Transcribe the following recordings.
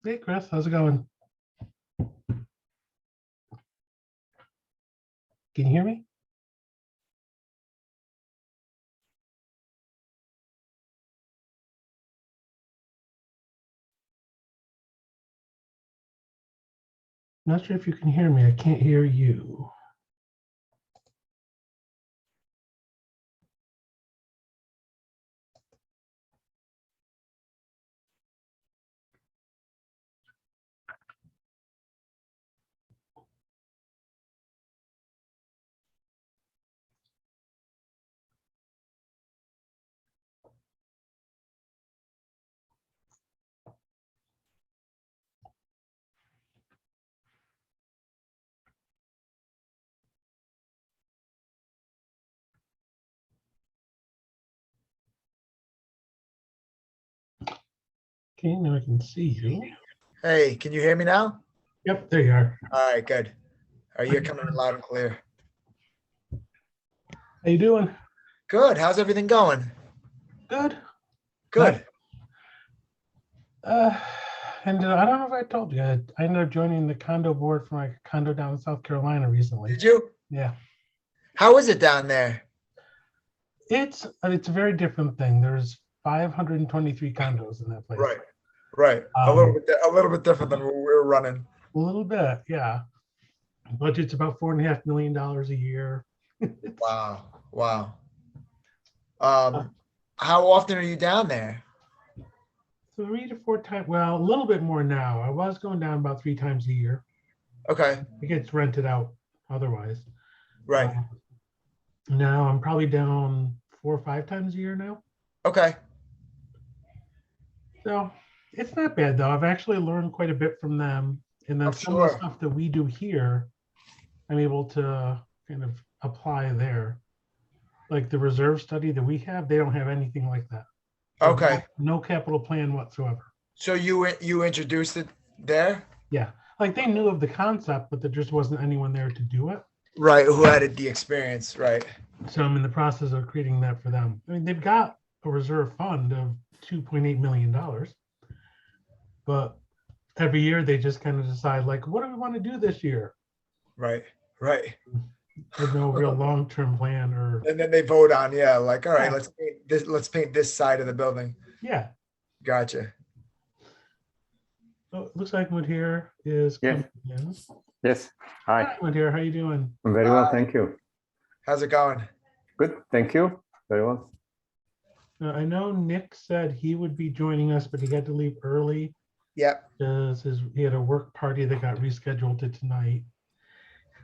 Hey, Chris, how's it going? Can you hear me? Not sure if you can hear me. I can't hear you. Okay, now I can see you. Hey, can you hear me now? Yep, there you are. All right, good. Are you coming in loud and clear? How you doing? Good. How's everything going? Good. Good. And I don't know if I told you, I ended up joining the condo board for my condo down in South Carolina recently. Did you? Yeah. How is it down there? It's a very different thing. There's 523 condos in that place. Right. Right. A little bit different than what we're running. A little bit, yeah. Budget's about $4.5 million a year. Wow. Wow. How often are you down there? 3 to 4 times. Well, a little bit more now. I was going down about 3 times a year. Okay. It gets rented out otherwise. Right. Now I'm probably down 4 or 5 times a year now. Okay. So it's not bad though. I've actually learned quite a bit from them. And then some of the stuff that we do here, I'm able to kind of apply there. Like the reserve study that we have, they don't have anything like that. Okay. No capital plan whatsoever. So you introduced it there? Yeah. Like they knew of the concept, but there just wasn't anyone there to do it. Right. Who had the experience? Right. So I'm in the process of creating that for them. I mean, they've got a reserve fund of $2.8 million, but every year they just kind of decide like, what do we want to do this year? Right. Right. There's no real long-term plan or. And then they vote on, yeah, like, all right, let's paint this side of the building. Yeah. Gotcha. Oh, it looks like Mudhir is coming in. Yes. Hi. Hi, Mudhir. How you doing? I'm very well, thank you. How's it going? Good, thank you. Very well. I know Nick said he would be joining us, but he had to leave early. Yep. Because he had a work party that got rescheduled to tonight.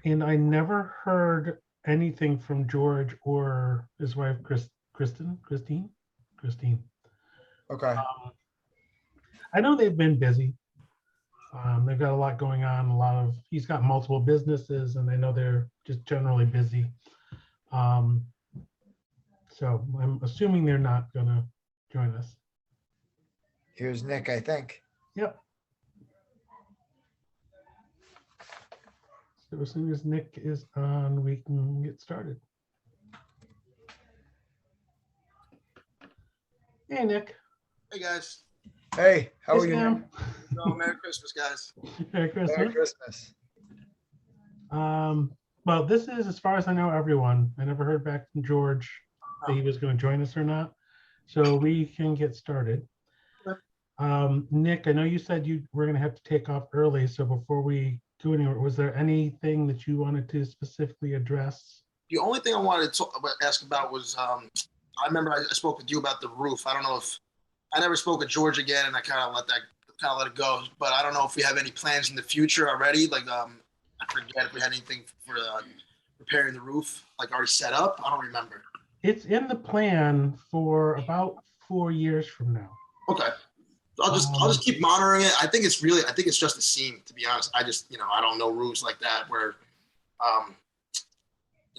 And I never heard anything from George or his wife, Christine. Okay. I know they've been busy. They've got a lot going on. He's got multiple businesses, and I know they're just generally busy. So I'm assuming they're not gonna join us. Here's Nick, I think. Yep. So as soon as Nick is on, we can get started. Hey, Nick. Hey, guys. Hey, how Hey, are you? Sam. Oh, Merry Christmas, guys. Merry Christmas. Merry Christmas. Well, this is, as far as I know, everyone. I never heard back from George that he was going to join us or not. So we can get started. Nick, I know you said you were going to have to take off early. So before we go anywhere, was there anything that you wanted to specifically address? The only thing I wanted to ask about was, I remember I spoke with you about the roof. I don't know if I never spoke with George again, and I kind of let it go. But I don't know if we have any plans in the future already. Like, I forget if we had anything for repairing the roof, like already set up. I don't remember. It's in the plan for about 4 years from now. Okay. I'll just keep monitoring it. I think it's just a seam, to be honest. I just, I don't know roofs like that where,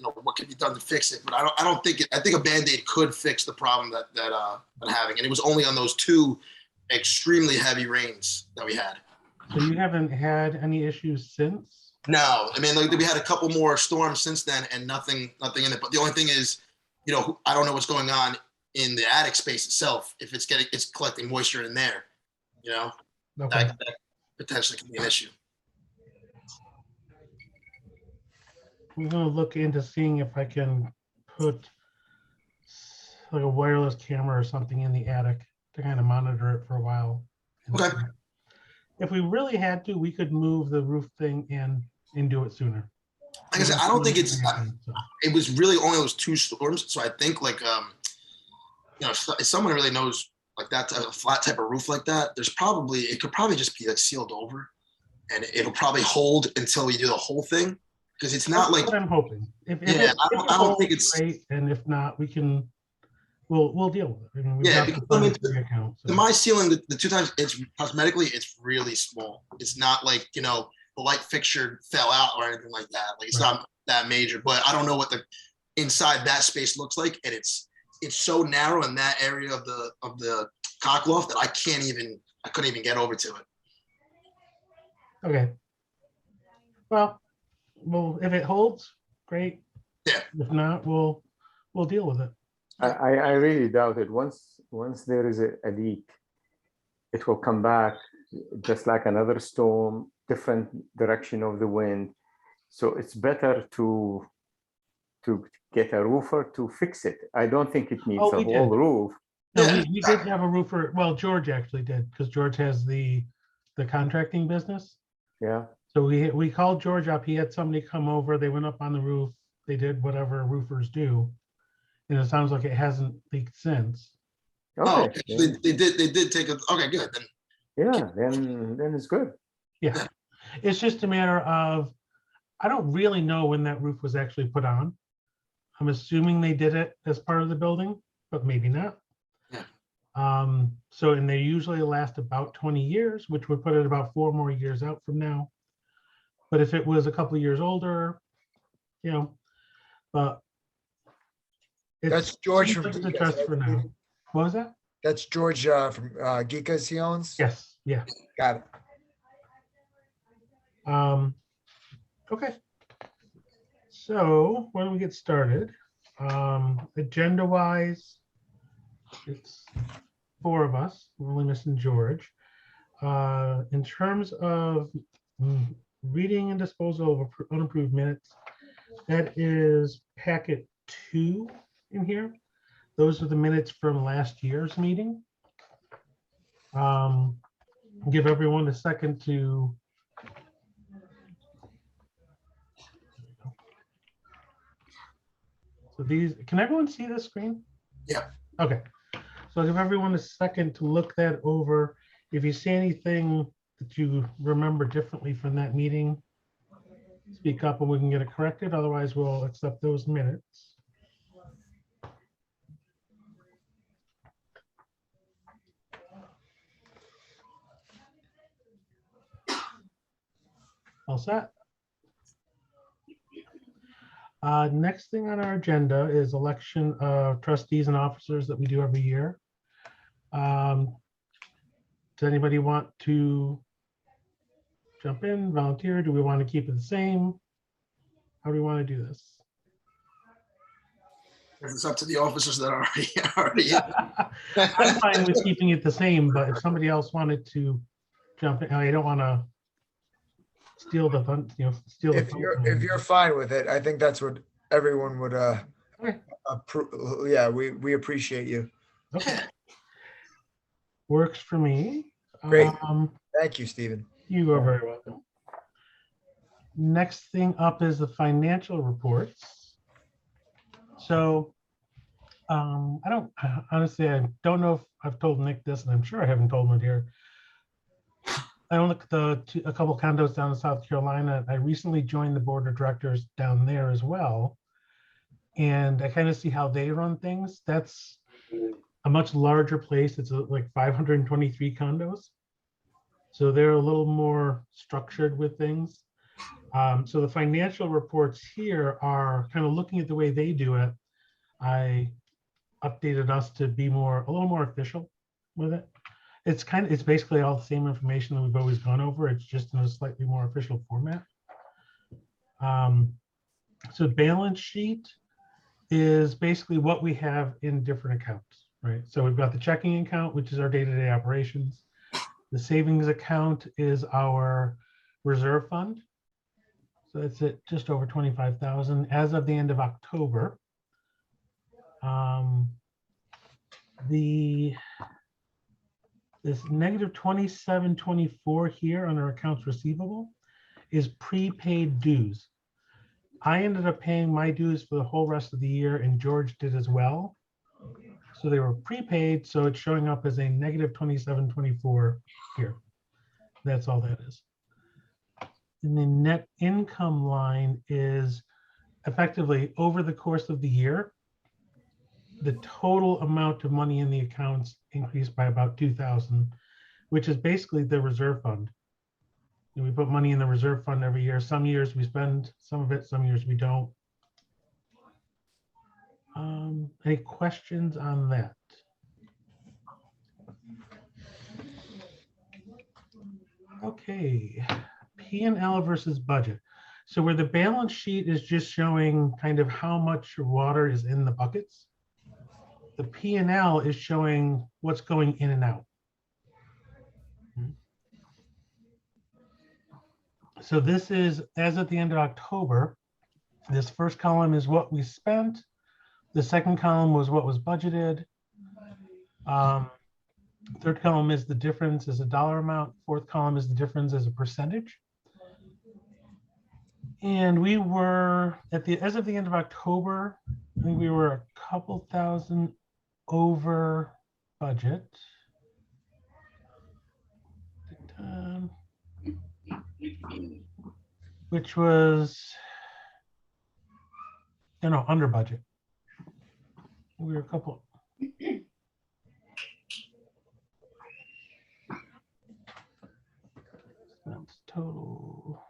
what can be done to fix it. But I think a Band-Aid could fix the problem that I'm having. And it was only on those 2 extremely heavy rains that we had. So you haven't had any issues since? No, I mean, like, we had a couple more storms since then and nothing in it. But the only thing is, I don't know what's going on in the attic space itself, if it's collecting moisture in there. you know, Okay. that potentially can be an issue. I'm gonna look into seeing if I can put like a wireless camera or something in the attic to kind of monitor it for a while. Okay. If we really had to, we could move the roof thing and do it sooner. Like I said, I don't think it's, So, it was really only those 2 storms. So I think like, you know, if someone really knows like that type of flat type of roof like that, it could probably just be like sealed over and it'll probably hold until we do the whole thing. Because it's not that's like, what I'm hoping. If yeah, I don't holds, think it's, great, and if not, we'll deal with it. I mean, we've yeah, got the because, I mean, funds in the account. to my ceiling, the 2 times it's cosmetically, it's really small. It's not like, you know, the light fixture fell out or anything like that. Like it's Right. not that major, but I don't know what the inside that space looks like. And it's so narrow in that area of the cock loft that I couldn't even get over to it. Okay. Well, if it holds, great. Yeah. If not, we'll deal with it. I really doubt it. Once there is a leak, it will come back just like another storm, different direction of the wind. So it's better to get a roofer to fix it. I don't think it needs Oh, a we whole did. roof. No, Yeah. we did have a roofer. Well, George actually did, because George has the contracting business. Yeah. So we called George up. He had somebody come over. They went up on the roof. They did whatever roofers do, and it sounds like it hasn't leaked since. Oh, Okay. okay. So they did take a, okay, good. Then Yeah. Then it's good. Yeah, it's just a matter of, I don't really know when that roof was actually put on. I'm assuming they did it as part of the building, but maybe not. Yeah. So, and they usually last about 20 years, which would put it about 4 more years out from now. But if it was a couple of years older, you know, but That's George from the Geeka's, trust right, for now. Steven? What was that? That's George from Geeka's he owns? Yes, yeah. Got it. Okay. So why don't we get started? Agenda wise, it's 4 of us. We're only missing George. In terms of reading and disposal of unapproved minutes, that is packet 2 in here. Those are the minutes from last year's meeting. Give everyone a second to so these, can everyone see this screen? Yeah. Okay. So I'll give everyone a second to look that over. If you see anything that you remember differently from that meeting, speak up and we can get it corrected. Otherwise, we'll accept those minutes. All set. Next thing on our agenda is election of trustees and officers that we do every year. Does anybody want to jump in, volunteer? Do we want to keep it the same? How do we want to do this? It's up to the officers that are already in. I'm fine with keeping it the same, but if somebody else wanted to jump in, I don't want to steal the fun, steal the If fun. you're fine with it, I think that's what everyone would Okay. approve. Yeah, we appreciate you. Okay. Works for me. Great. Thank you, Stephen. You are very welcome. Next thing up is the financial reports. So honestly, I don't know if I've told Nick this, and I'm sure I haven't told him here. I own a couple condos down in South Carolina. I recently joined the board of directors down there as well. And I kind of see how they run things. That's a much larger place. It's like 523 condos. So they're a little more structured with things. So the financial reports here are kind of looking at the way they do it. I updated us to be a little more official with it. It's basically all the same information that we've always gone over. It's just in a slightly more official format. So balance sheet is basically what we have in different accounts, right? So we've got the checking account, which is our day-to-day operations. The savings account is our reserve fund. So it's at just over 25,000 as of the end of October. This negative 2724 here under accounts receivable is prepaid dues. I ended up paying my dues for the whole rest of the year, and George did as well. So they were prepaid, so it's showing up as a negative 2724 here. That's all that is. And the net income line is effectively over the course of the year, the total amount of money in the accounts increased by about 2,000, which is basically the reserve fund. And we put money in the reserve fund every year. Some years we spend some of it, some years we don't. Any questions on that? Okay, P&L versus budget. So where the balance sheet is just showing kind of how much water is in the buckets, the P&L is showing what's going in and out. So this is, as at the end of October, this first column is what we spent. The second column was what was budgeted. Third column is the difference as a dollar amount. Fourth column is the difference as a percentage. And we were as of the end of October, I think we were a couple thousand over budget. Which was, under budget. We were a couple. That's total.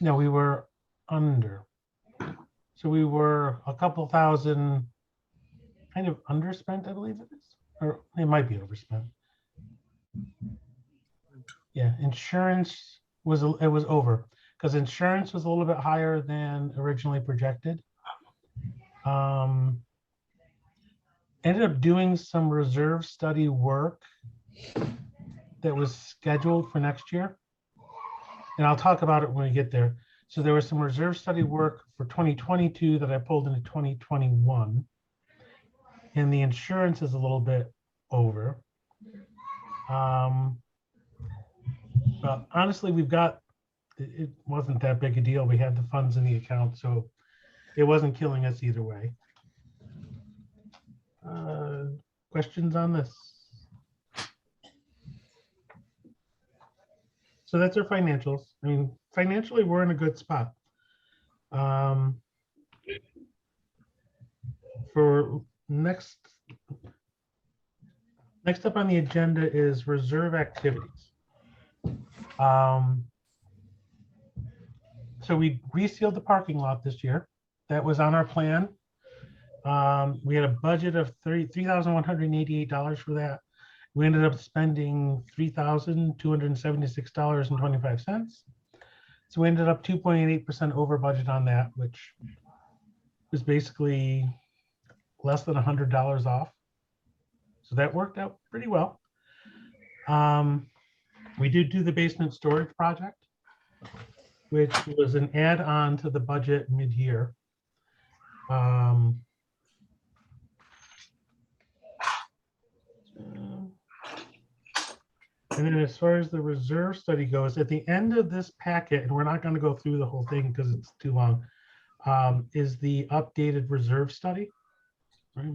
No, we were under. So we were a couple thousand kind of underspent, I believe it is. Or it might be overspent. Yeah, insurance was over because insurance was a little bit higher than originally projected. Ended up doing some reserve study work that was scheduled for next year. And I'll talk about it when we get there. So there was some reserve study work for 2022 that I pulled into 2021. And the insurance is a little bit over. But honestly, it wasn't that big a deal. We had the funds in the account, so it wasn't killing us either way. Questions on this? So that's our financials. I mean, financially, we're in a good spot. For next up on the agenda is reserve activities. So we resealed the parking lot this year. That was on our plan. We had a budget of $3,188 for that. We ended up spending $3,276.25. So we ended up 2.8% over budget on that, which was basically less than $100 off. So that worked out pretty well. We did do the basement storage project, which was an add-on to the budget mid-year. And then as far as the reserve study goes, at the end of this packet, and we're not going to go through the whole thing because it's too long, is the updated reserve study. Right?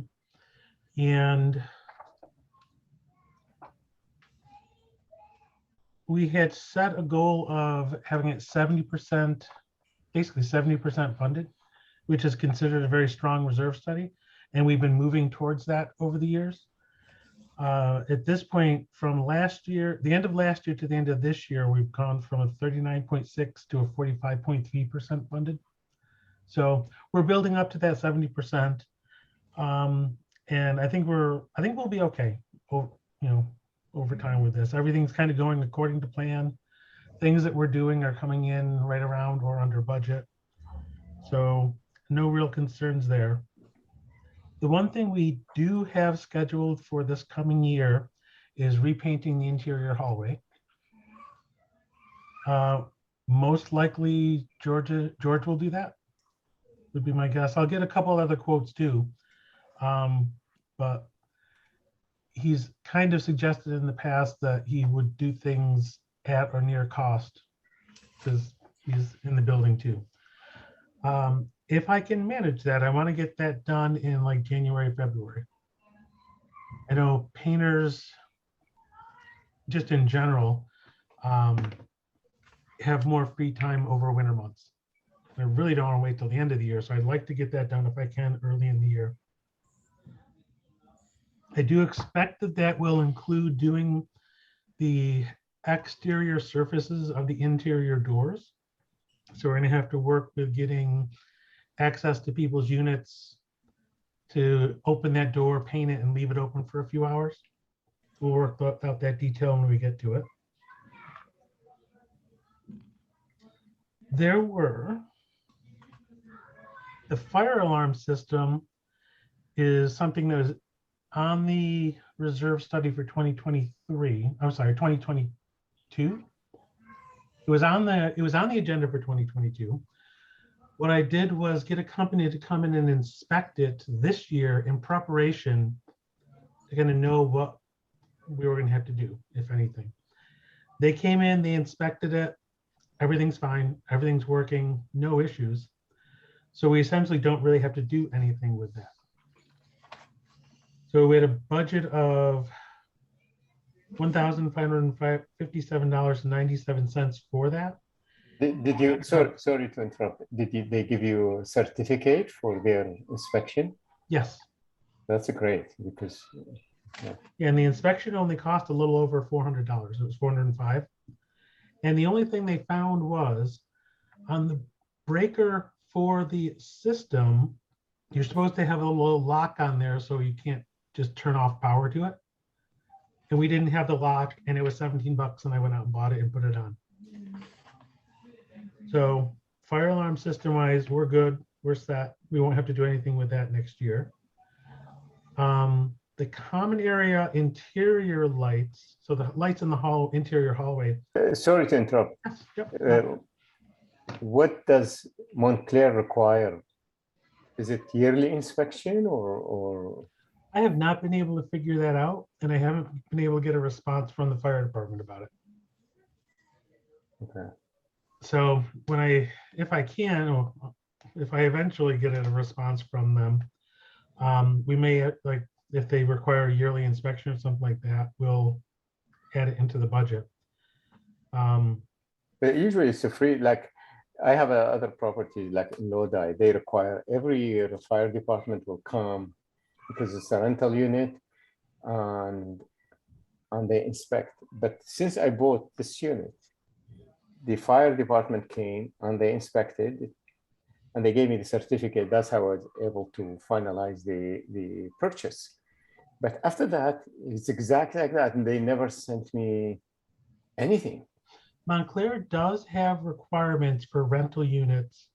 And we had set a goal of having it 70%, basically 70% funded, which is considered a very strong reserve study. And we've been moving towards that over the years. At this point, from last year, the end of last year to the end of this year, we've gone from a 39.6 to a 45.3% funded. So we're building up to that 70%. And I think we'll be okay, over time with this. Everything's kind of going according to plan. Things that we're doing are coming in right around or under budget. So no real concerns there. The one thing we do have scheduled for this coming year is repainting the interior hallway. Most likely George will do that, would be my guess. I'll get a couple other quotes too. But he's kind of suggested in the past that he would do things at or near cost because he's in the building too. If I can manage that, I want to get that done in like January, February. I know painters, just in general, have more free time over winter months. I really don't want to wait till the end of the year, so I'd like to get that done if I can early in the year. I do expect that that will include doing the exterior surfaces of the interior doors. So we're going to have to work with getting access to people's units to open that door, paint it, and leave it open for a few hours. We'll work out that detail when we get to it. There were, the fire alarm system is something that was on the reserve study for 2023. I'm sorry, 2022. It was on the agenda for 2022. What I did was get a company to come in and inspect it this year in preparation to kind of know what we were going to have to do, if anything. They came in, they inspected it. Everything's fine. Everything's working. No issues. So we essentially don't really have to do anything with that. So we had a budget of $1,557.97 for that. Did you, sorry to interrupt, they give you a certificate for their inspection? Yes. That's great, because Yeah, and the inspection only cost a little over $400. It was $405. And the only thing they found was on the breaker for the system, you're supposed to have a little lock on there so you can't just turn off power to it. And we didn't have the lock, and it was 17 bucks, and I went out and bought it and put it on. So fire alarm system wise, we're good. We're set. We won't have to do anything with that next year. The common area interior lights, so the lights in the interior hallway. sorry to interrupt. Yes, yep. What does Montclair require? Is it yearly inspection or? I have not been able to figure that out, and I haven't been able to get a response from the fire department about it. Okay. So if I can, or if I eventually get a response from them, we may, like, if they require a yearly inspection or something like that, we'll add it into the budget. But usually it's a free, like I have other property like in Lodi, they require every year the fire department will come because it's a rental unit and they inspect. But since I bought this unit, the fire department came and they inspected it and they gave me the certificate. That's how I was able to finalize the purchase. But after that, it's exactly like that. And they never sent me anything. Montclair does have requirements for rental units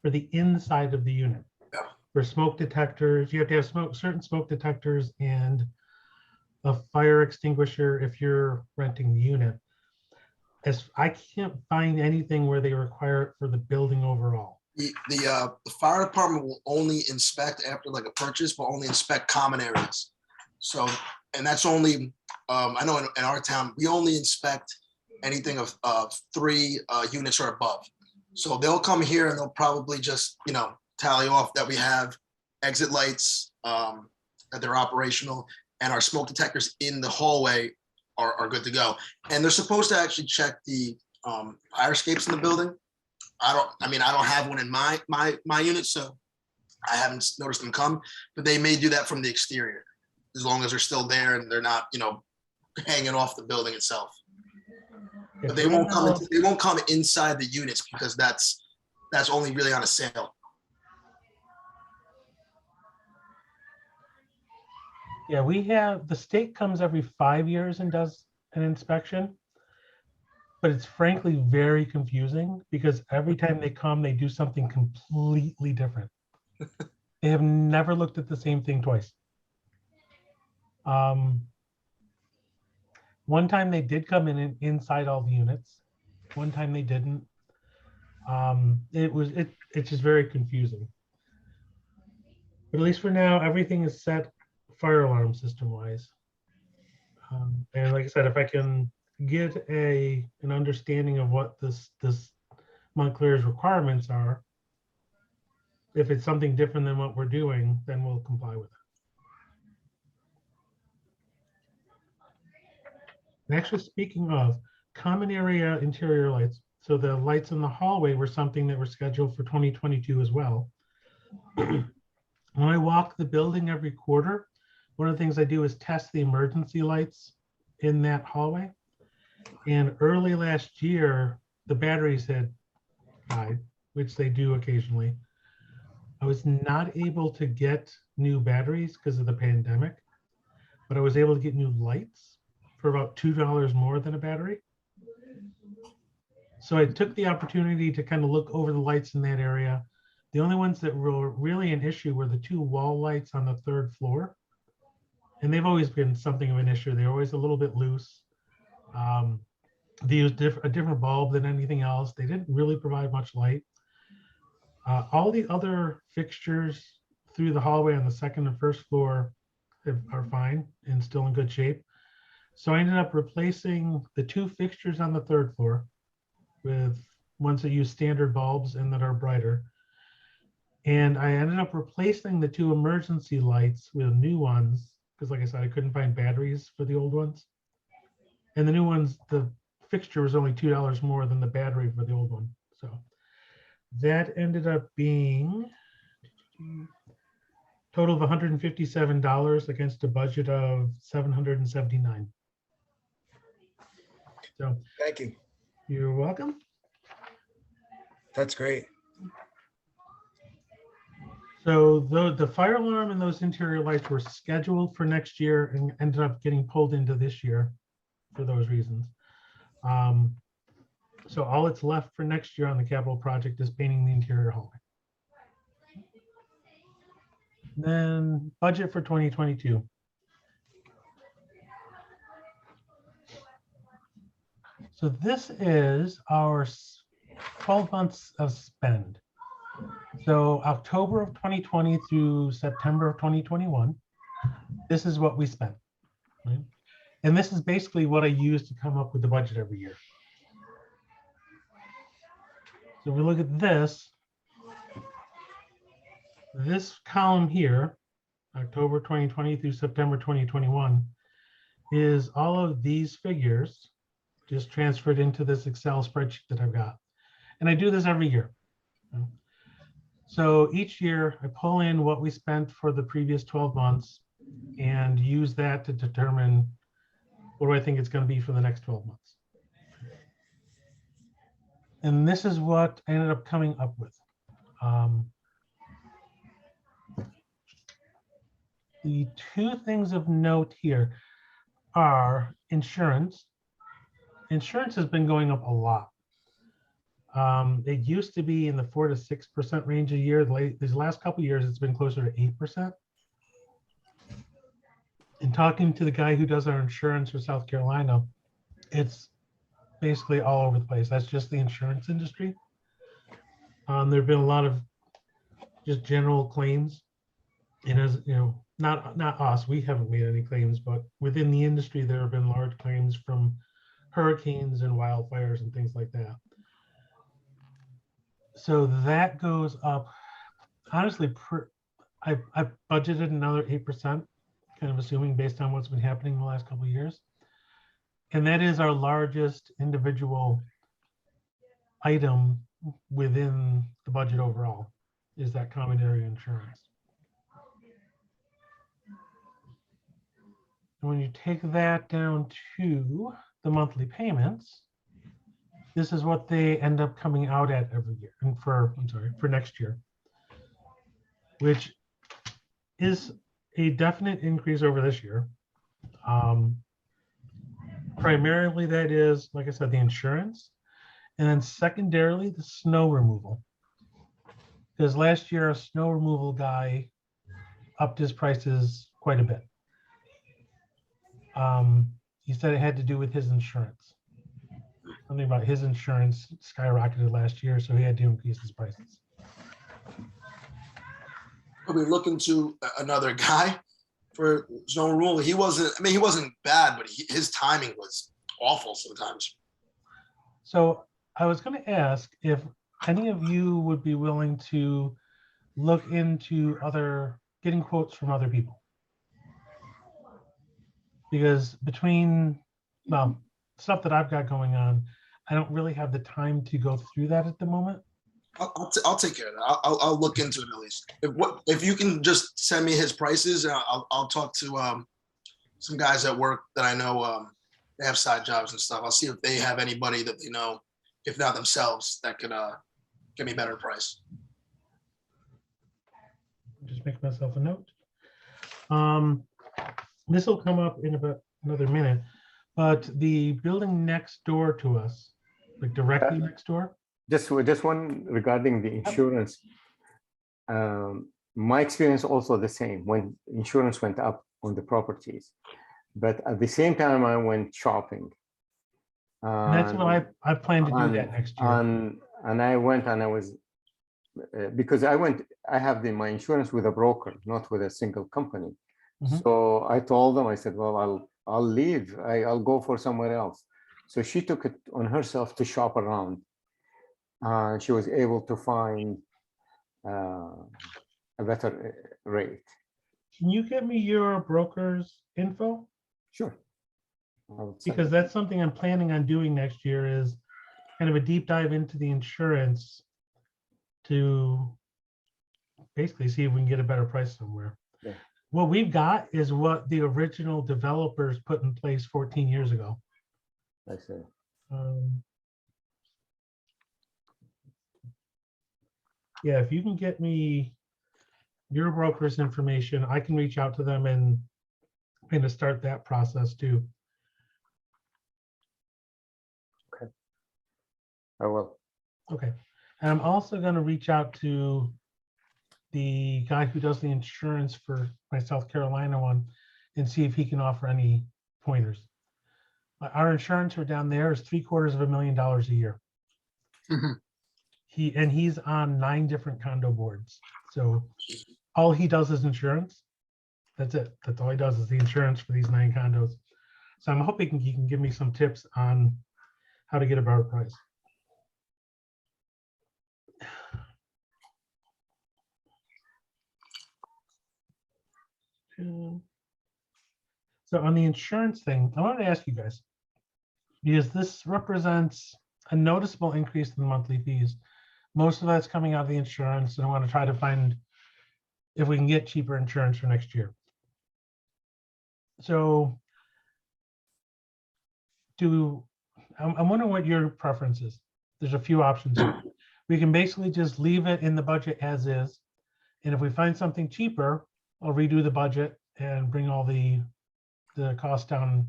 for the inside of the unit. Yeah. For smoke detectors, you have to have certain smoke detectors and a fire extinguisher if you're renting the unit. I can't find anything where they require it for the building overall. The fire department will only inspect after like a purchase, will only inspect common areas. So, and that's only, I know in our town, we only inspect anything of 3 units or above. So they'll come here and they'll probably just, tally off that we have exit lights, that they're operational, and our smoke detectors in the hallway are good to go. And they're supposed to actually check the fire escapes in the building. I don't have one in my unit, so I haven't noticed them come, but they may do that from the exterior as long as they're still there and they're not, hanging off the building itself. But they won't come inside the units because that's only really on a sale. Yeah, the state comes every 5 years and does an inspection, but it's frankly very confusing because every time they come, they do something completely different. They have never looked at the same thing twice. One time they did come in and inside all the units. One time they didn't. It's just very confusing. But at least for now, everything is set fire alarm system wise. And like I said, if I can get an understanding of what this Montclair's requirements are, if it's something different than what we're doing, then we'll comply with it. And actually, speaking of common area interior lights, so the lights in the hallway were something that were scheduled for 2022 as well. When I walk the building every quarter, one of the things I do is test the emergency lights in that hallway. And early last year, the batteries had died, which they do occasionally. I was not able to get new batteries because of the pandemic, but I was able to get new lights for about $2 more than a battery. So I took the opportunity to kind of look over the lights in that area. The only ones that were really an issue were the 2 wall lights on the 3rd floor. And they've always been something of an issue. They're always a little bit loose. They used a different bulb than anything else. They didn't really provide much light. All the other fixtures through the hallway on the 2nd and 1st floor are fine and still in good shape. So I ended up replacing the 2 fixtures on the 3rd floor with ones that use standard bulbs and that are brighter. And I ended up replacing the 2 emergency lights with new ones because, like I said, I couldn't find batteries for the old ones. And the new ones, the fixture was only $2 more than the battery for the old one. So that ended up being total of $157 against a budget of $779. So Thank you. you're welcome. That's great. So the fire alarm and those interior lights were scheduled for next year and ended up getting pulled into this year for those reasons. So all that's left for next year on the capital project is painting the interior hallway. Then budget for 2022. So this is our 12 months of spend. So October of 2020 through September of 2021, this is what we spent. Right? And this is basically what I use to come up with the budget every year. So if we look at this column here, October 2020 through September 2021, is all of these figures just transferred into this Excel spreadsheet that I've got. And I do this every year. So each year I pull in what we spent for the previous 12 months and use that to determine what do I think it's going to be for the next 12 months. And this is what I ended up coming up with. The 2 things of note here are insurance. Insurance has been going up a lot. It used to be in the 4 to 6% range a year. These last couple of years, it's been closer to 8%. And talking to the guy who does our insurance for South Carolina, it's basically all over the place. That's just the insurance industry. There have been a lot of just general claims. And as you know, not us, we haven't made any claims, but within the industry, there have been large claims from hurricanes and wildfires and things like that. So that goes up. Honestly, I budgeted another 8%, kind of assuming based on what's been happening in the last couple of years. And that is our largest individual item within the budget overall, is that common area insurance. And when you take that down to the monthly payments, this is what they end up coming out at every year, and for next year, which is a definite increase over this year. Primarily, that is, like I said, the insurance, and then secondarily, the snow removal. Because last year, a snow removal guy upped his prices quite a bit. he said it had to do with his insurance. Something about his insurance skyrocketed last year, so he had to increase his prices. Are we looking to another guy for zone rule? He wasn't, I mean, he wasn't bad, but his timing was awful sometimes. So I was going to ask if any of you would be willing to look into getting quotes from other people. Because between, well, stuff that I've got going on, I don't really have the time to go through that at the moment. I'll take care of that. I'll look into it at least. If you can just send me his prices, and I'll talk to some guys at work that I know they have side jobs and stuff. I'll see if they have anybody that they know, if not themselves, that could give me a better price. Just make myself a note. This will come up in about another minute, but the building next door to us, like directly next door. Just one regarding the insurance. My experience also the same when insurance went up on the properties, but at the same time I went shopping. And that's what I plan to do that next year. And I went and I was because I have my insurance with a broker, not with a single company. Mhm. So I told them, I said, well, I'll leave. I'll go for somewhere else. So she took it on herself to shop around. She was able to find a better rate. Can you get me your broker's info? Sure. I'll send Because it. that's something I'm planning on doing next year, is kind of a deep dive into the insurance to basically see if we can get a better price somewhere. Yeah. What we've got is what the original developers put in place 14 years ago. I see. Yeah, if you can get me your broker's information, I can reach out to them and kind of start that process too. I will. Okay. And I'm also going to reach out to the guy who does the insurance for my South Carolina one and see if he can offer any pointers. Our insurance for down there is $750,000 a year. Mhm. He's on 9 different condo boards. So all he does is insurance. That's it. That's all he does is the insurance for these 9 condos. So I'm hoping he can give me some tips on how to get a better price. So on the insurance thing, I wanted to ask you guys, because this represents a noticeable increase in the monthly fees. Most of that's coming out of the insurance, and I want to try to find if we can get cheaper insurance for next year. So I'm wondering what your preference is. There's a few options here. We can basically just leave it in the budget as is. And if we find something cheaper, I'll redo the budget and bring all the cost down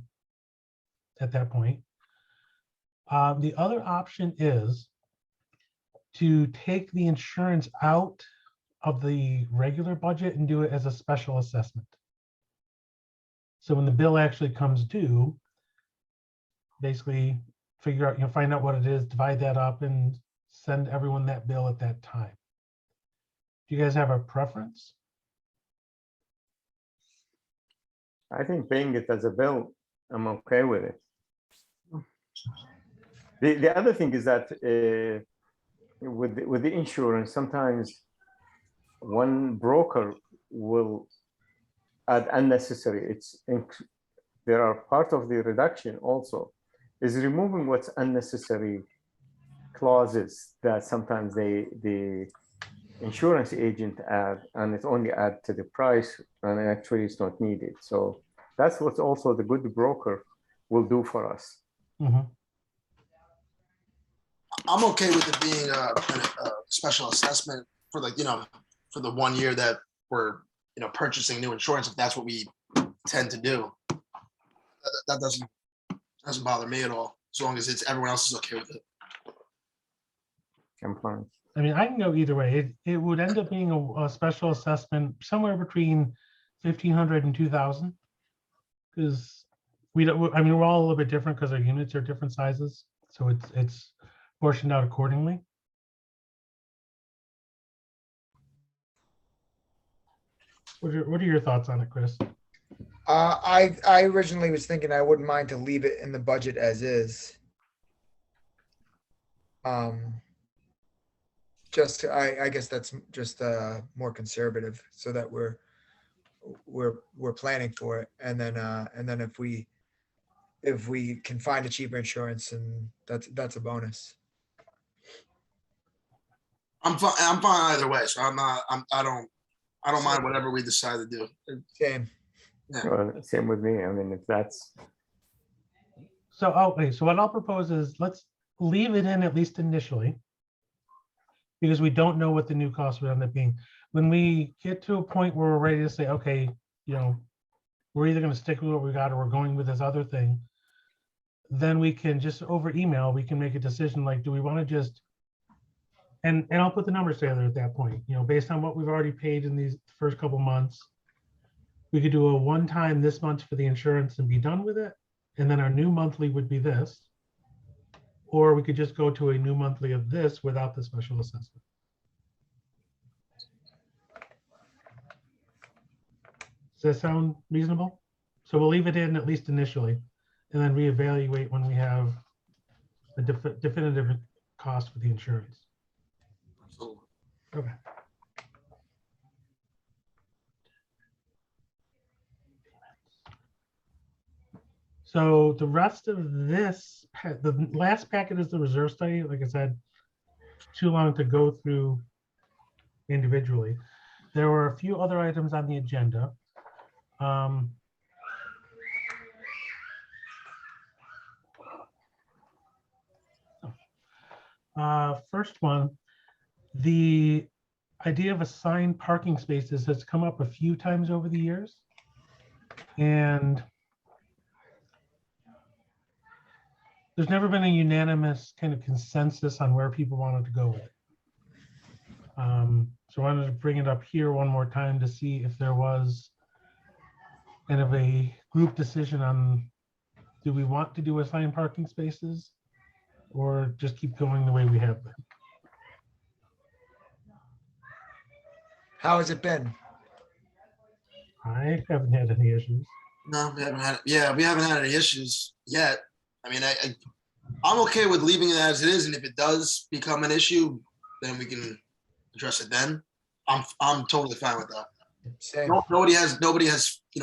at that point. The other option is to take the insurance out of the regular budget and do it as a special assessment. So when the bill actually comes due, basically figure out, find out what it is, divide that up and send everyone that bill at that time. Do you guys have a preference? I think paying it as a bill, I'm okay with it. The other thing is that with the insurance, sometimes one broker will add unnecessary. There are part of the reduction also is removing what's unnecessary clauses that sometimes the insurance agent add, and it only add to the price, and actually it's not needed. So that's what also the good broker will do for us. Mm-hmm. I'm okay with it being a special assessment for for the 1 year that we're purchasing new insurance, if that's what we tend to do. That doesn't bother me at all, as long as everyone else is okay with it. I'm fine. I mean, I can go either way. It would end up being a special assessment somewhere between 1,500 and 2,000, because we don't, I mean, we're all a little bit different because our units are different sizes. So it's portioned out accordingly. What are your thoughts on it, Chris? I originally was thinking I wouldn't mind to leave it in the budget as is. I guess that's just more conservative so that we're planning for it. And then if we can find a cheaper insurance, and that's a bonus. I'm fine either way. So I don't mind whatever we decide to do. Same. Well, same with me. I mean, if that's, So, okay, so what I'll propose is let's leave it in at least initially, because we don't know what the new cost would end up being. When we get to a point where we're ready to say, okay, you know, we're either going to stick with what we got or we're going with this other thing, then we can just over email, we can make a decision like, do we want to just, and I'll put the numbers together at that point, you know, based on what we've already paid in these first couple months. We could do a one-time this month for the insurance and be done with it. And then our new monthly would be this. Or we could just go to a new monthly of this without the special assessment. Does that sound reasonable? So we'll leave it in at least initially, and then reevaluate when we have a definitive cost for the insurance. Absolutely. Okay. So the rest of this, the last packet is the reserve study. Like I said, too long to go through individually. There were a few other items on the agenda. First one, the idea of assigned parking spaces has come up a few times over the years. And there's never been a unanimous kind of consensus on where people wanted to go with it. So I wanted to bring it up here one more time to see if there was kind of a group decision on, do we want to do assigned parking spaces or just keep going the way we have been? How has it been? I haven't had any issues. No, we haven't had. Yeah, we haven't had any issues yet. I mean, I'm okay with leaving it as it is, and if it does become an issue, then we can address it. Then I'm totally fine with that. Same. Nobody has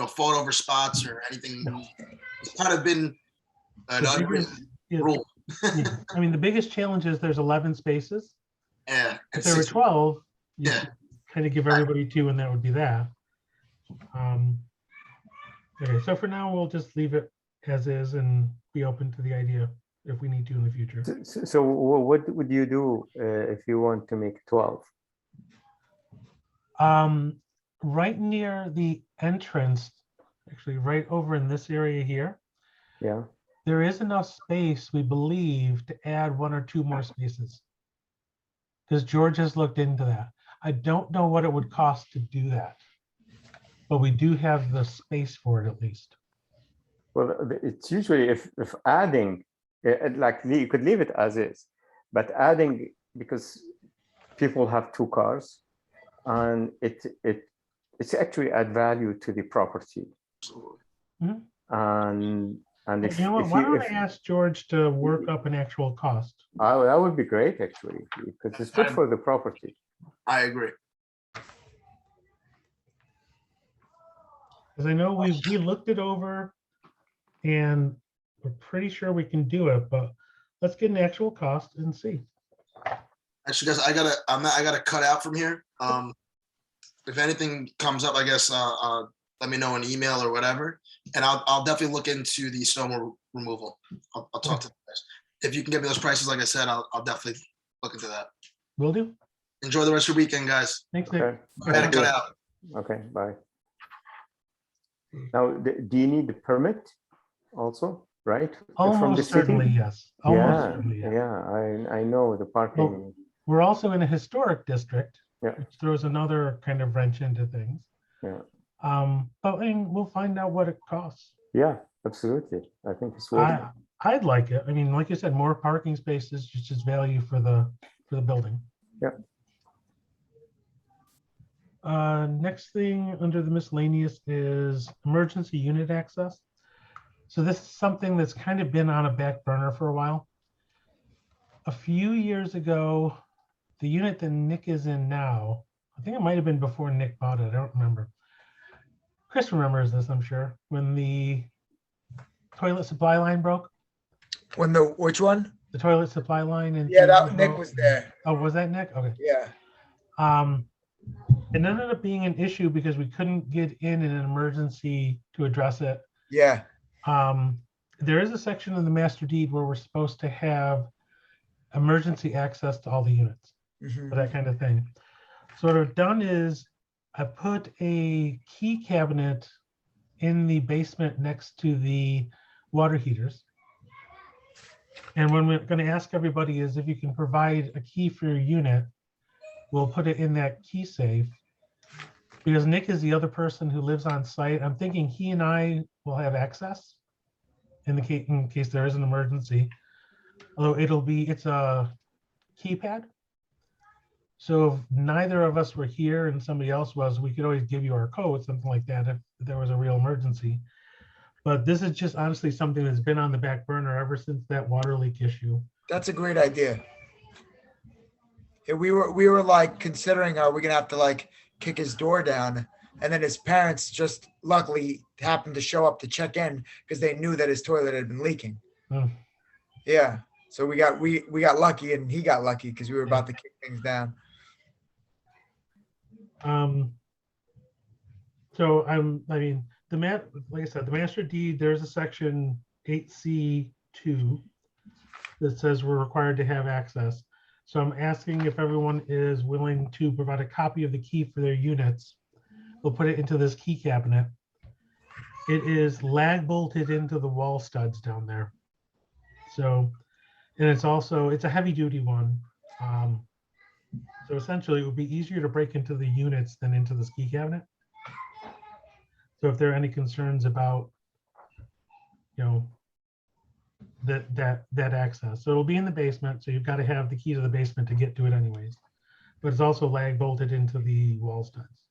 fought over spots or anything. It's kind of been an The unwritten biggest- rule. Yeah. I mean, the biggest challenge is there's 11 spaces. Yeah. If there were 12, you Yeah. could kind of give everybody 2, and that would be that. Okay, so for now, we'll just leave it as is and be open to the idea if we need to in the future. so what would you do if you want to make 12? Right near the entrance, actually right over in this area here, Yeah. there is enough space, we believe, to add 1 or 2 more spaces. Because George has looked into that. I don't know what it would cost to do that, but we do have the space for it at least. Well, it's usually if adding, like you could leave it as is, but adding, because people have 2 cars, and it's actually add value to the property. Mhm. And if, You know what? if Why you, don't if, I ask George to work up an actual cost? that would be great actually, because it's good for the property. I agree. Because I know we looked it over and we're pretty sure we can do it, but let's get an actual cost and see. Actually, guys, I gotta cut out from here. If anything comes up, I guess let me know an email or whatever, and I'll definitely look into the snow removal. I'll talk to you guys. If you can get me those prices, like I said, I'll definitely look into that. Will do. Enjoy the rest of your weekend, guys. Thanks, Nick. Okay. I had to cut out. Okay, bye. Now, do you need the permit also, right? From the Almost city? certainly, yes. Almost Yeah, certainly, yes. yeah, I know the parking. We're also in a historic district, Yeah. which throws another kind of wrench into things. Yeah. But we'll find out what it costs. Yeah, Absolutely. I think it's worth it. I'd like it. I mean, like you said, more parking spaces, just value for the building. Yep. Next thing under the miscellaneous is emergency unit access. So this is something that's kind of been on a back burner for a while. A few years ago, the unit that Nick is in now, I think it might have been before Nick bought it. I don't remember. Chris remembers this, I'm sure, when the toilet supply line broke. Which one? The toilet supply line. And Yeah, that Nick was there. Oh, was that Nick? Okay. Yeah. It ended up being an issue because we couldn't get in an emergency to address it. Yeah. There is a section of the master deed where we're supposed to have emergency access to all the units for that kind of thing. So what I've done is I put a key cabinet in the basement next to the water heaters. And what we're going to ask everybody is if you can provide a key for your unit, we'll put it in that key safe. Because Nick is the other person who lives on site. I'm thinking he and I will have access in case there is an emergency. Although it's a keypad. So if neither of us were here and somebody else was, we could always give you our code, something like that, if there was a real emergency. But this is just honestly something that's been on the back burner ever since that water leak issue. That's a great idea. Yeah, we were like considering, are we gonna have to like kick his door down? And then his parents just luckily happened to show up to check in because they knew that his toilet had been leaking. Mm. Yeah. So we got lucky, and he got lucky because we were about to kick things down. So like I said, the master deed, there's a section 8C2 that says we're required to have access. So I'm asking if everyone is willing to provide a copy of the key for their units. We'll put it into this key cabinet. It is lag bolted into the wall studs down there. So, and it's a heavy duty one. So essentially it would be easier to break into the units than into the key cabinet. So if there are any concerns about, that access, so it'll be in the basement. So you've got to have the key to the basement to get to it anyways, but it's also lag bolted into the wall studs.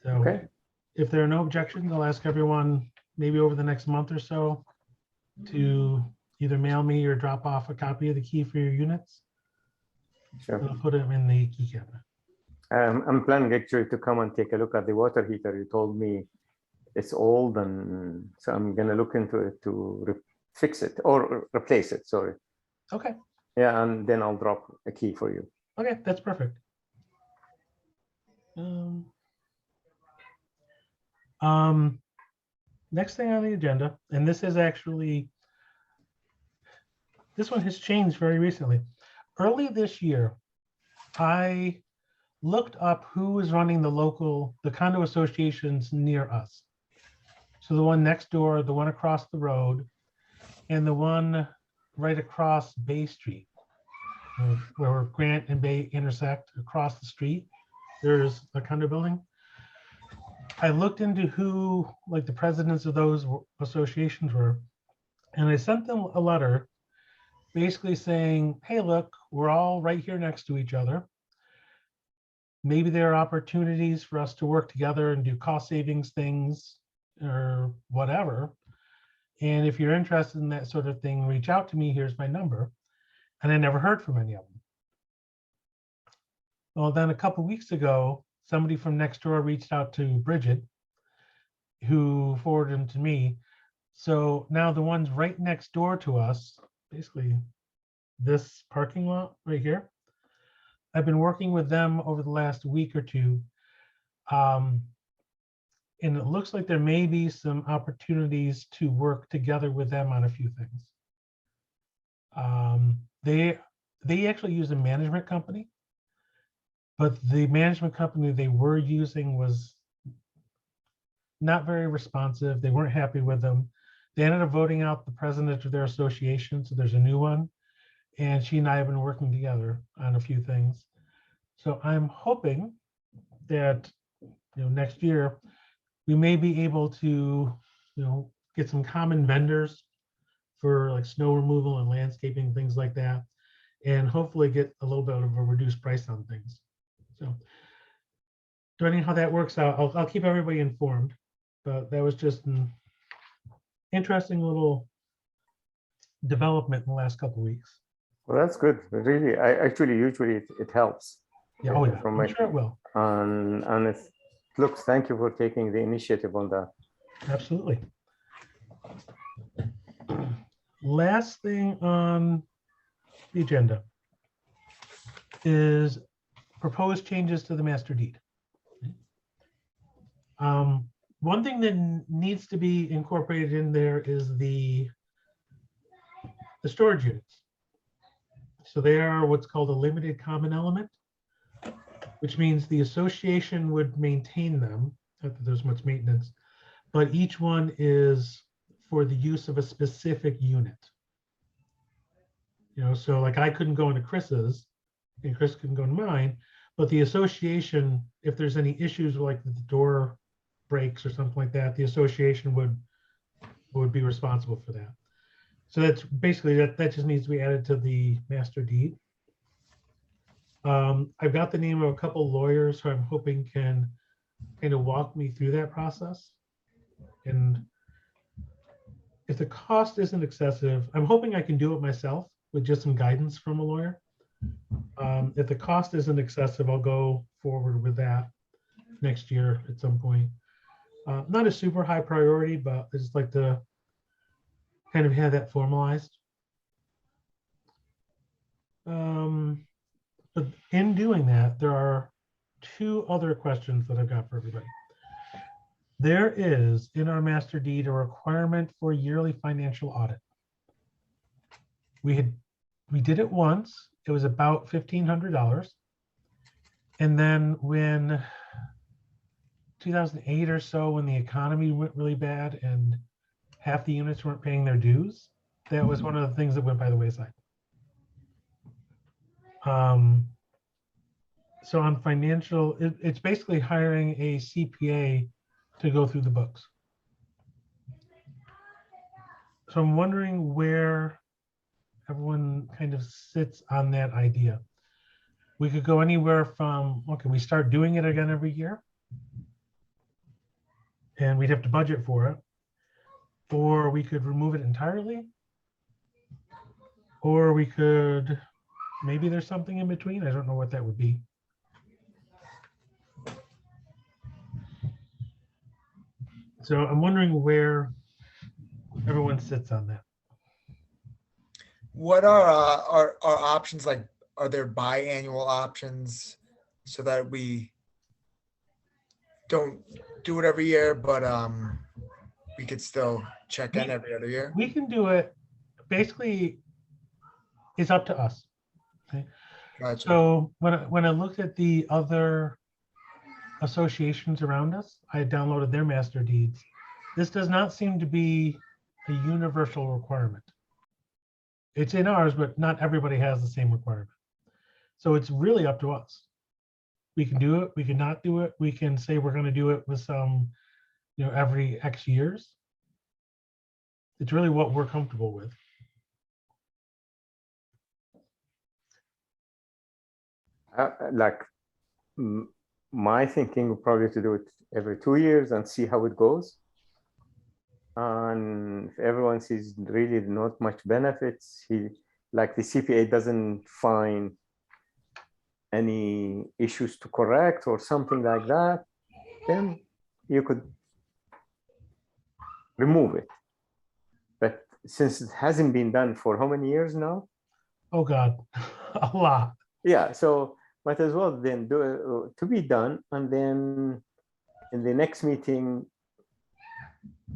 So Okay. If there are no objections, I'll ask everyone maybe over the next month or so to either mail me or drop off a copy of the key for your units. Sure. I'll put them in the key cabinet. I'm planning actually to come and take a look at the water heater. You told me it's old, and so I'm gonna look into it to fix it or replace it. Sorry. Okay. Yeah, and then I'll drop a key for you. Okay, that's perfect. Next thing on the agenda, and this one has changed very recently. Early this year, I looked up who was running the condo associations near us. So the one next door, the one across the road, and the one right across Bay Street, where Grant and Bay intersect across the street. There's a condo building. I looked into who like the presidents of those associations were, and I sent them a letter basically saying, hey, look, we're all right here next to each other. Maybe there are opportunities for us to work together and do cost savings things or whatever. And if you're interested in that sort of thing, reach out to me. Here's my number. And I never heard from any of them. Well, then a couple of weeks ago, somebody from next door reached out to Bridget, who forwarded them to me. So now the ones right next door to us, basically this parking lot right here, I've been working with them over the last week or two. And it looks like there may be some opportunities to work together with them on a few things. They actually use a management company, but the management company they were using was not very responsive. They weren't happy with them. They ended up voting out the president of their association, so there's a new one. And she and I have been working together on a few things. So I'm hoping that next year we may be able to get some common vendors for like snow removal and landscaping, things like that, and hopefully get a little bit of a reduced price on things. So depending on how that works out, I'll keep everybody informed. But that was just an interesting little development in the last couple of weeks. Well, that's good. Really, I actually usually it helps. Yeah, oh yeah, From I'm my- sure it will. And it looks. Thank you for taking the initiative on that. Absolutely. Last thing on the agenda is proposed changes to the master deed. One thing that needs to be incorporated in there is the storage units. So they are what's called a limited common element, which means the association would maintain them, not that there's much maintenance, but each one is for the use of a specific unit. So like I couldn't go into Chris's and Chris couldn't go into mine, but the association, if there's any issues like the door breaks or something like that, the association would be responsible for that. So that's basically that just needs to be added to the master deed. I've got the name of a couple lawyers who I'm hoping can kind of walk me through that process. And if the cost isn't excessive, I'm hoping I can do it myself with just some guidance from a lawyer. If the cost isn't excessive, I'll go forward with that next year at some point. Not a super high priority, but I just like to kind of have that formalized. But in doing that, there are two other questions that I've got for everybody. There is in our master deed a requirement for a yearly financial audit. We did it once. It was about $1,500. And then when 2008 or so, when the economy went really bad and half the units weren't paying their dues, that was one of the things that went by the wayside. So on financial, it's basically hiring a CPA to go through the books. So I'm wondering where everyone kind of sits on that idea. We could go anywhere from, okay, we start doing it again every year, and we'd have to budget for it, or we could remove it entirely, or we could, maybe there's something in between. I don't know what that would be. So I'm wondering where everyone sits on that. What are our options like? Are there biannual options so that we don't do it every year, but we could still check in every other year? We can do it. Basically, it's up to us. Okay. Gotcha. So when I looked at the other associations around us, I had downloaded their master deeds. This does not seem to be a universal requirement. It's in ours, but not everybody has the same requirement. So it's really up to us. We can do it, we can not do it. We can say we're going to do it with some, every X years. It's really what we're comfortable with. My thinking would probably to do it every 2 years and see how it goes. And if everyone sees really not much benefits, like the CPA doesn't find any issues to correct or something like that, then you could remove it. But since it hasn't been done for how many years now? Oh God, a lot. Yeah, so might as well then do it to be done, and then in the next meeting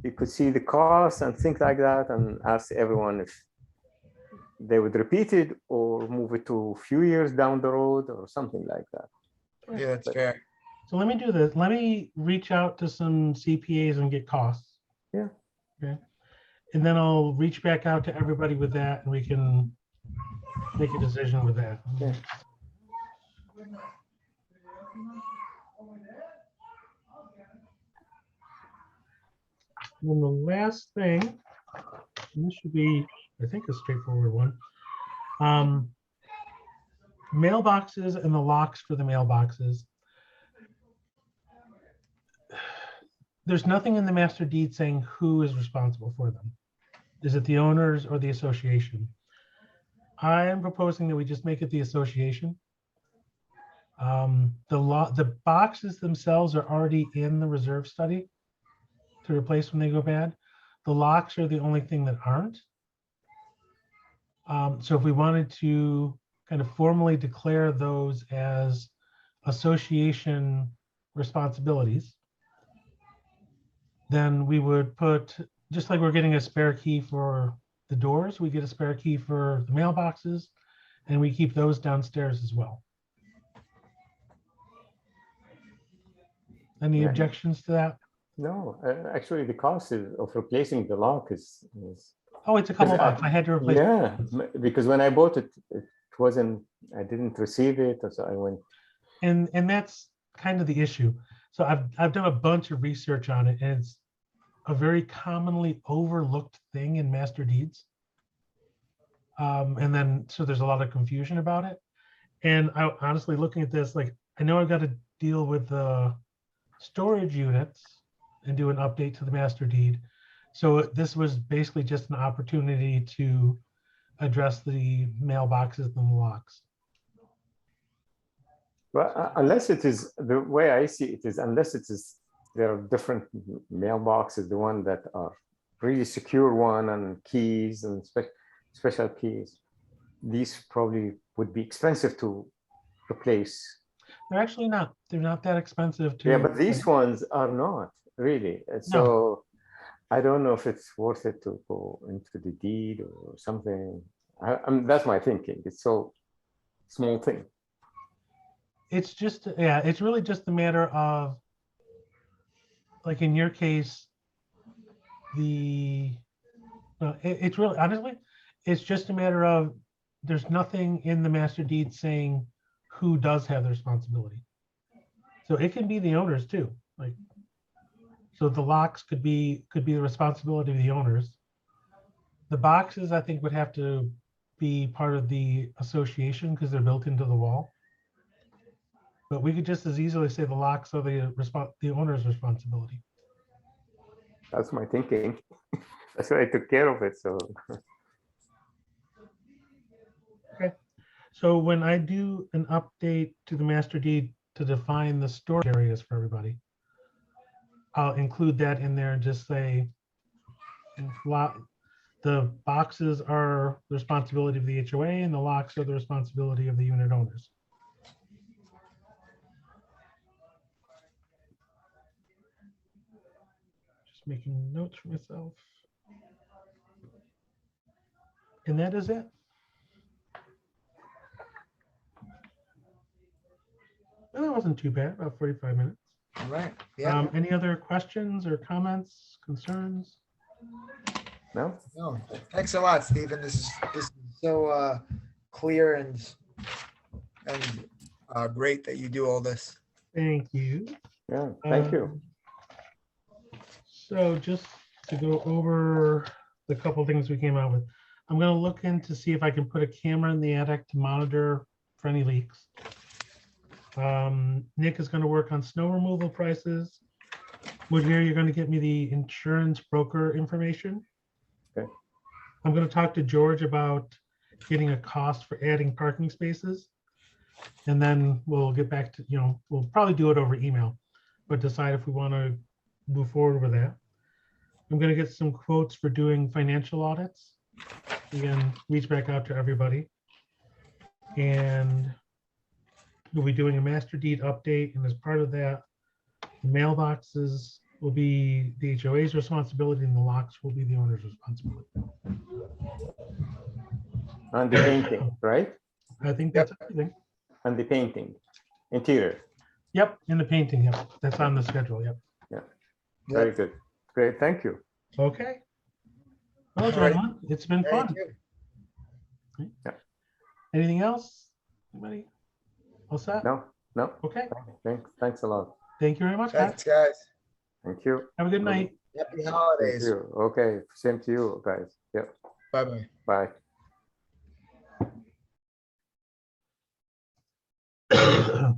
you could see the costs and things like that, and ask everyone if they would repeat it or move it to a few years down the road or something like that. Yeah, that's fair. So let me do this. Let me reach out to some CPAs and get costs. Yeah. Okay. And then I'll reach back out to everybody with that, and we can make a decision with that. Yeah. And then the last thing, and this should be, I think, a straightforward one. Mailboxes and the locks for the mailboxes. There's nothing in the master deed saying who is responsible for them. Is it the owners or the association? I am proposing that we just make it the association. The boxes themselves are already in the reserve study to replace when they go bad. The locks are the only thing that aren't. So if we wanted to kind of formally declare those as association responsibilities, then we would put, just like we're getting a spare key for the doors, we get a spare key for the mailboxes, and we keep those downstairs as well. Any Yeah. objections to that? No, actually, the cost of replacing the lock is Oh, it's a couple Because I- bucks. I had to replace. yeah, because when I bought it, it wasn't, I didn't receive it, so I went. And that's kind of the issue. So I've done a bunch of research on it, and it's a very commonly overlooked thing in master deeds. And then so there's a lot of confusion about it. And I honestly, looking at this, like, I know I've got to deal with the storage units and do an update to the master deed. So this was basically just an opportunity to address the mailboxes and the locks. Well, unless it is, the way I see it is, unless it is, there are different mailboxes, the one that are really secure one and keys and special keys. These probably would be expensive to replace. They're actually not. They're not that expensive to. Yeah, but these ones are not really. So I don't know if it's worth it to go into the deed or something. That's my thinking. It's so small thing. It's just, yeah, it's really just a matter of, like in your case, it's really, honestly, it's just a matter of, there's nothing in the master deed saying who does have the responsibility. So it can be the owners too. Like, so the locks could be the responsibility of the owners. The boxes, I think, would have to be part of the association because they're built into the wall. But we could just as easily say the locks are the owner's responsibility. That's my thinking. That's why I took care of it. So Okay. So when I do an update to the master deed to define the storage areas for everybody, I'll include that in there and just say the boxes are the responsibility of the HOA and the locks are the responsibility of the unit owners. Just making notes for myself. And that is it. Well, that wasn't too bad, about 45 minutes. All right. Yeah. Any other questions or comments, concerns? no, No. Thanks a lot, Stephen. This is so clear and great that you do all this. Thank you. yeah, thank you. So just to go over the couple things we came out with, I'm going to look in to see if I can put a camera in the attic to monitor for any leaks. Nick is going to work on snow removal prices. Woodbury, you're going to get me the insurance broker information. Okay. I'm going to talk to George about getting a cost for adding parking spaces. And then we'll get back to, we'll probably do it over email, but decide if we want to move forward with that. I'm going to get some quotes for doing financial audits. Again, reach back out to everybody. And we'll be doing a master deed update. And as part of that, the mailboxes will be the HOA's responsibility and the locks will be the owner's responsibility. And the painting, right? I think that's everything. And the painting, interior. Yep, in the painting, yep. That's on the schedule, yep. Very good. Great, thank you. Okay. Well, All right. gentlemen, it's been Thank fun. you. Anything else? Anybody? All set? No, Okay. thanks a lot. Thank you very much, guys. Thanks, guys. Thank you. Have a good night. Happy Thank holidays. you. Okay, same to you guys. Yep, Bye-bye. bye.